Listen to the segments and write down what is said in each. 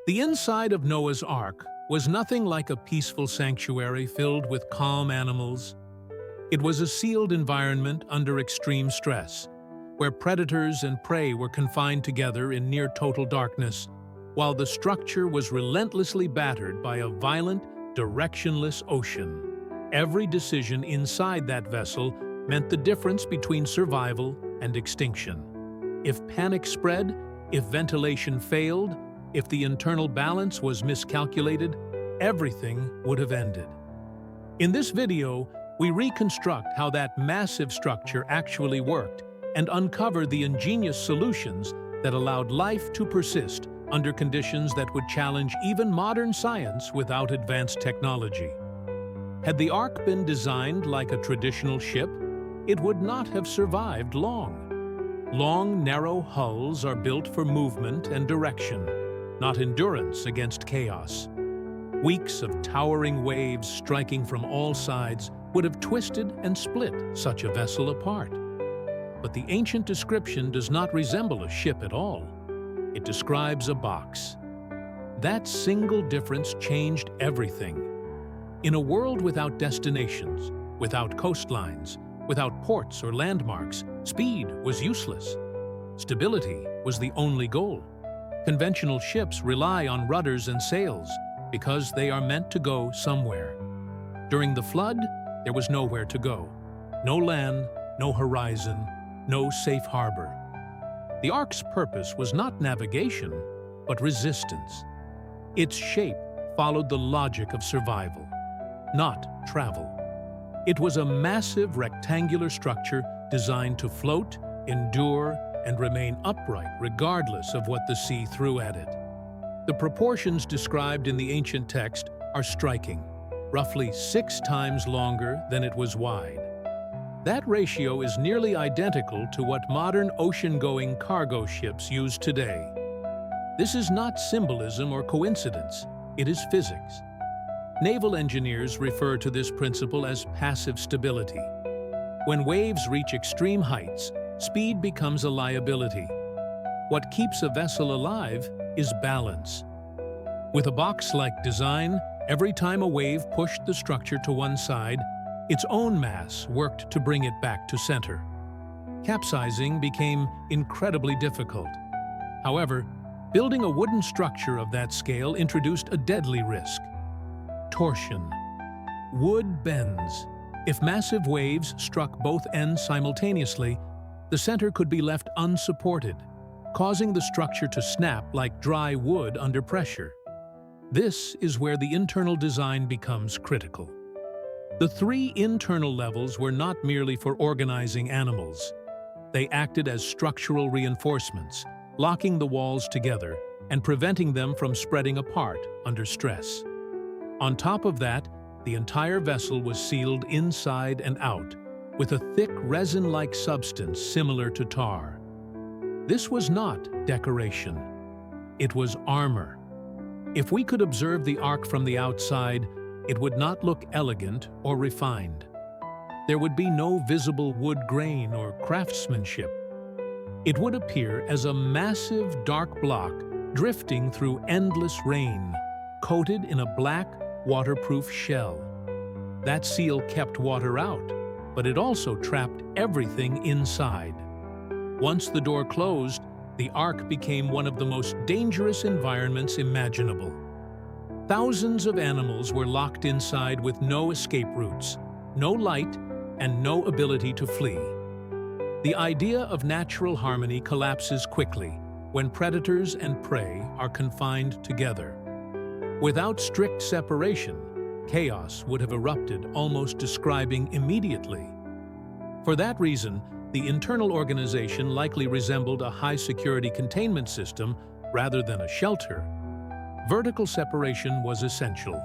The inside of Noah's Ark was nothing like a peaceful sanctuary filled with calm animals. It was a sealed environment under extreme stress, where predators and prey were confined together in near total darkness, while the structure was relentlessly battered by a violent, directionless ocean. Every decision inside that vessel meant the difference between survival and extinction. If panic spread, if ventilation failed, if the internal balance was miscalculated, everything would have ended. In this video, we reconstruct how that massive structure actually worked and uncover the ingenious solutions that allowed life to persist under conditions that would challenge even modern science without advanced technology. Had the Ark been designed like a traditional ship, it would not have survived long. Long, narrow hulls are built for movement and direction, not endurance against chaos. Weeks of towering waves striking from all sides would have twisted and split such a vessel apart. But the ancient description does not resemble a ship at all. It describes a box. That single difference changed everything. In a world without destinations, without coastlines, without ports or landmarks, speed was useless. Stability was the only goal. Conventional ships rely on rudders and sails because they are meant to go somewhere. During the flood, there was nowhere to go. No land, no horizon, no safe harbor. The Ark's purpose was not navigation, but resistance. Its shape followed the logic of survival, not travel. It was a massive rectangular structure designed to float, endure, and remain upright regardless of what the sea threw at it. The proportions described in the ancient text are striking, roughly 6 times longer than it was wide. That ratio is nearly identical to what modern ocean-going cargo ships use today. This is not symbolism or coincidence, it is physics. Naval engineers refer to this principle as passive stability. When waves reach extreme heights, speed becomes a liability. What keeps a vessel alive is balance. With a box-like design, every time a wave pushed the structure to one side, its own mass worked to bring it back to center. Capsizing became incredibly difficult. However, building a wooden structure of that scale introduced a deadly risk: torsion. Wood bends. If massive waves struck both ends simultaneously, the center could be left unsupported, causing the structure to snap like dry wood under pressure. This is where the internal design becomes critical. The 3 internal levels were not merely for organizing animals. They acted as structural reinforcements, locking the walls together and preventing them from spreading apart under stress. On top of that, the entire vessel was sealed inside and out with a thick resin-like substance similar to tar. This was not decoration. It was armor. If we could observe the Ark from the outside, it would not look elegant or refined. There would be no visible wood grain or craftsmanship. It would appear as a massive dark block drifting through endless rain, coated in a black, waterproof shell. That seal kept water out, but it also trapped everything inside. Once the door closed, the Ark became one of the most dangerous environments imaginable. Thousands of animals were locked inside with no escape routes, no light, and no ability to flee. The idea of natural harmony collapses quickly when predators and prey are confined together. Without strict separation, chaos would have erupted, almost describing immediately. For that reason, the internal organization likely resembled a high-security containment system rather than a shelter. Vertical separation was essential.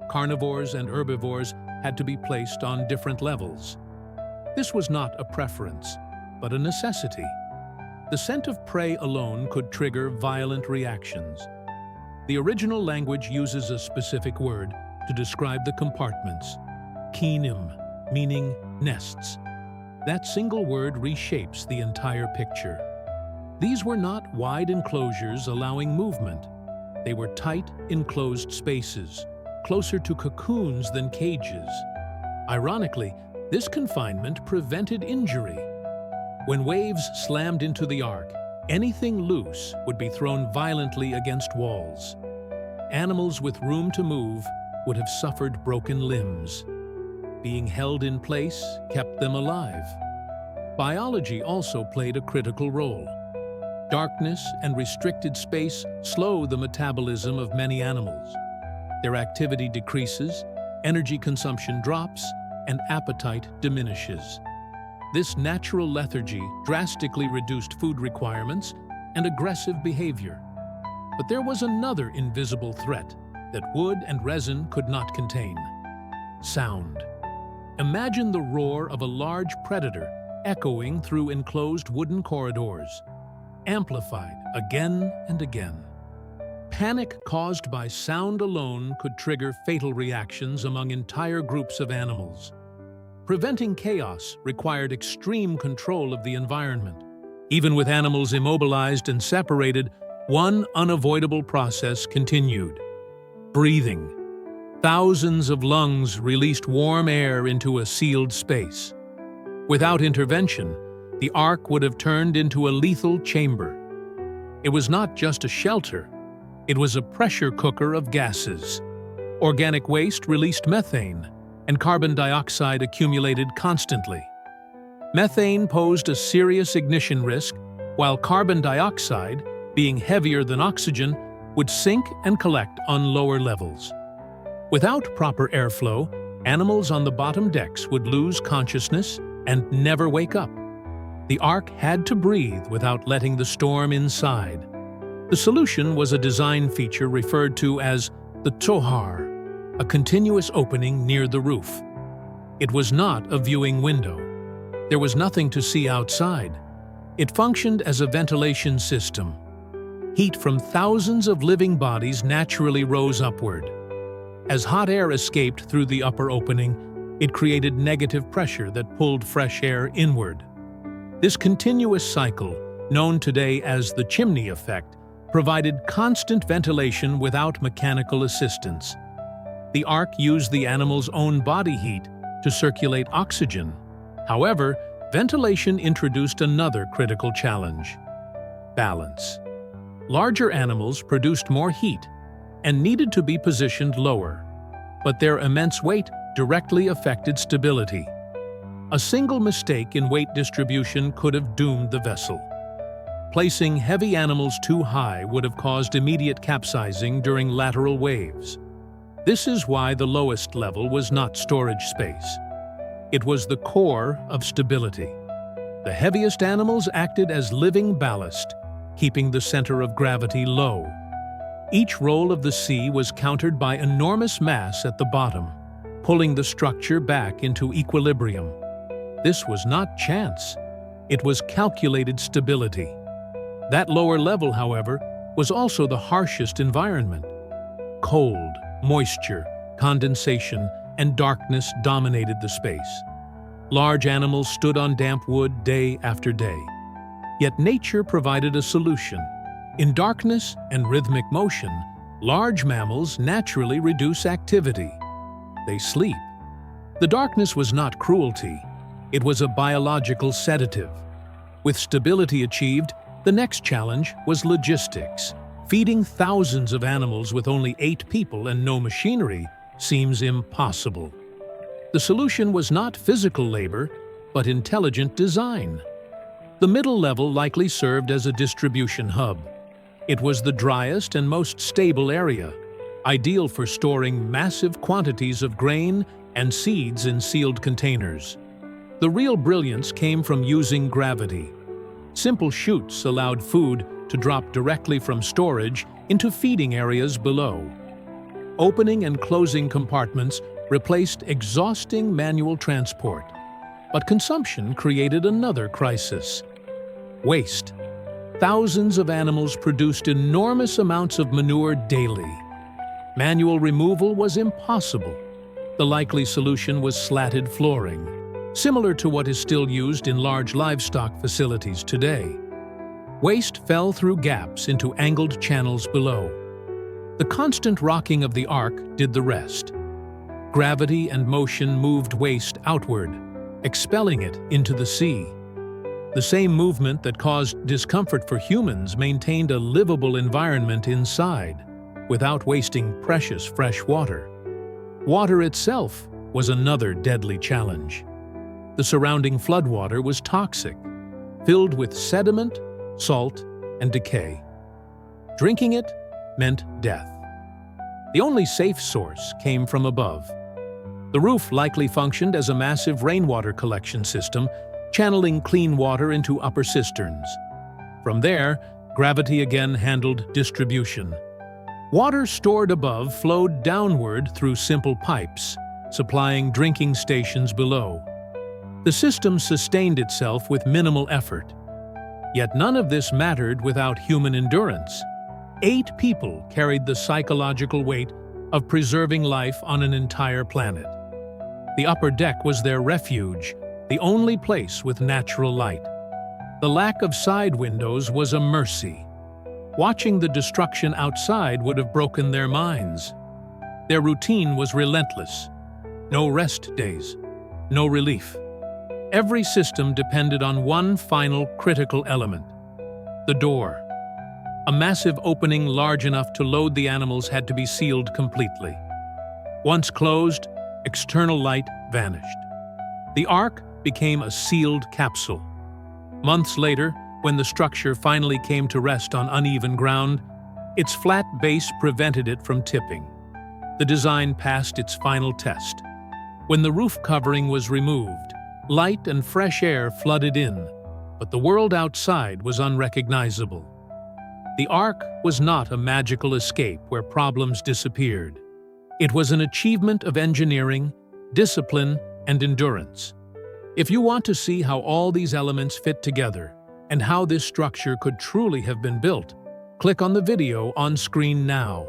Carnivores and herbivores had to be placed on different levels. This was not a preference, but a necessity. The scent of prey alone could trigger violent reactions. The original language uses a specific word to describe the compartments: kinim, meaning nests. That single word reshapes the entire picture. These were not wide enclosures allowing movement. They were tight, enclosed spaces, closer to cocoons than cages. Ironically, this confinement prevented injury. When waves slammed into the ark, anything loose would be thrown violently against walls. Animals with room to move would have suffered broken limbs. Being held in place kept them alive. Biology also played a critical role. Darkness and restricted space slow the metabolism of many animals. Their activity decreases, energy consumption drops, and appetite diminishes. This natural lethargy drastically reduced food requirements and aggressive behavior. But there was another invisible threat that wood and resin could not contain: sound. Imagine the roar of a large predator echoing through enclosed wooden corridors, amplified again and again. Panic caused by sound alone could trigger fatal reactions among entire groups of animals. Preventing chaos required extreme control of the environment. Even with animals immobilized and separated, one unavoidable process continued: breathing. Thousands of lungs released warm air into a sealed space. Without intervention, the ark would have turned into a lethal chamber. It was not just a shelter, it was a pressure cooker of gases. Organic waste released methane, and carbon dioxide accumulated constantly. Methane posed a serious ignition risk, while carbon dioxide, being heavier than oxygen, would sink and collect on lower levels. Without proper airflow, animals on the bottom decks would lose consciousness and never wake up. The ark had to breathe without letting the storm inside. The solution was a design feature referred to as the tohar, a continuous opening near the roof. It was not a viewing window. There was nothing to see outside. It functioned as a ventilation system. Heat from thousands of living bodies naturally rose upward. As hot air escaped through the upper opening, it created negative pressure that pulled fresh air inward. This continuous cycle, known today as the chimney effect, provided constant ventilation without mechanical assistance. The ark used the animal's own body heat to circulate oxygen. However, ventilation introduced another critical challenge: balance. Larger animals produced more heat and needed to be positioned lower, but their immense weight directly affected stability. A single mistake in weight distribution could have doomed the vessel. Placing heavy animals too high would have caused immediate capsizing during lateral waves. This is why the lowest level was not storage space. It was the core of stability. The heaviest animals acted as living ballast, keeping the center of gravity low. Each roll of the sea was countered by enormous mass at the bottom, pulling the structure back into equilibrium. This was not chance. It was calculated stability. That lower level, however, was also the harshest environment. Cold, moisture, condensation, and darkness dominated the space. Large animals stood on damp wood day after day. Yet nature provided a solution. In darkness and rhythmic motion, large mammals naturally reduce activity. They sleep. The darkness was not cruelty. It was a biological sedative. With stability achieved, the next challenge was logistics. Feeding thousands of animals with only 8 people and no machinery seems impossible. The solution was not physical labor, but intelligent design. The middle level likely served as a distribution hub. It was the driest and most stable area, ideal for storing massive quantities of grain and seeds in sealed containers. The real brilliance came from using gravity. Simple chutes allowed food to drop directly from storage into feeding areas below. Opening and closing compartments replaced exhausting manual transport. But consumption created another crisis: waste. Thousands of animals produced enormous amounts of manure daily. Manual removal was impossible. The likely solution was slatted flooring, similar to what is still used in large livestock facilities today. Waste fell through gaps into angled channels below. The constant rocking of the Ark did the rest. Gravity and motion moved waste outward, expelling it into the sea. The same movement that caused discomfort for humans maintained a livable environment inside, without wasting precious fresh water. Water itself was another deadly challenge. The surrounding floodwater was toxic, filled with sediment, salt, and decay. Drinking it meant death. The only safe source came from above. The roof likely functioned as a massive rainwater collection system, channeling clean water into upper cisterns. From there, gravity again handled distribution. Water stored above flowed downward through simple pipes, supplying drinking stations below. The system sustained itself with minimal effort. Yet none of this mattered without human endurance. 8 people carried the psychological weight of preserving life on an entire planet. The upper deck was their refuge, the only place with natural light. The lack of side windows was a mercy. Watching the destruction outside would have broken their minds. Their routine was relentless. No rest days, no relief. Every system depended on one final critical element: the door. A massive opening large enough to load the animals had to be sealed completely. Once closed, external light vanished. The Ark became a sealed capsule. Months later, when the structure finally came to rest on uneven ground, its flat base prevented it from tipping. The design passed its final test. When the roof covering was removed, light and fresh air flooded in, but the world outside was unrecognizable. The Ark was not a magical escape where problems disappeared. It was an achievement of engineering, discipline, and endurance. If you want to see how all these elements fit together and how this structure could truly have been built, click on the video on screen now.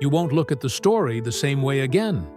You won't look at the story the same way again.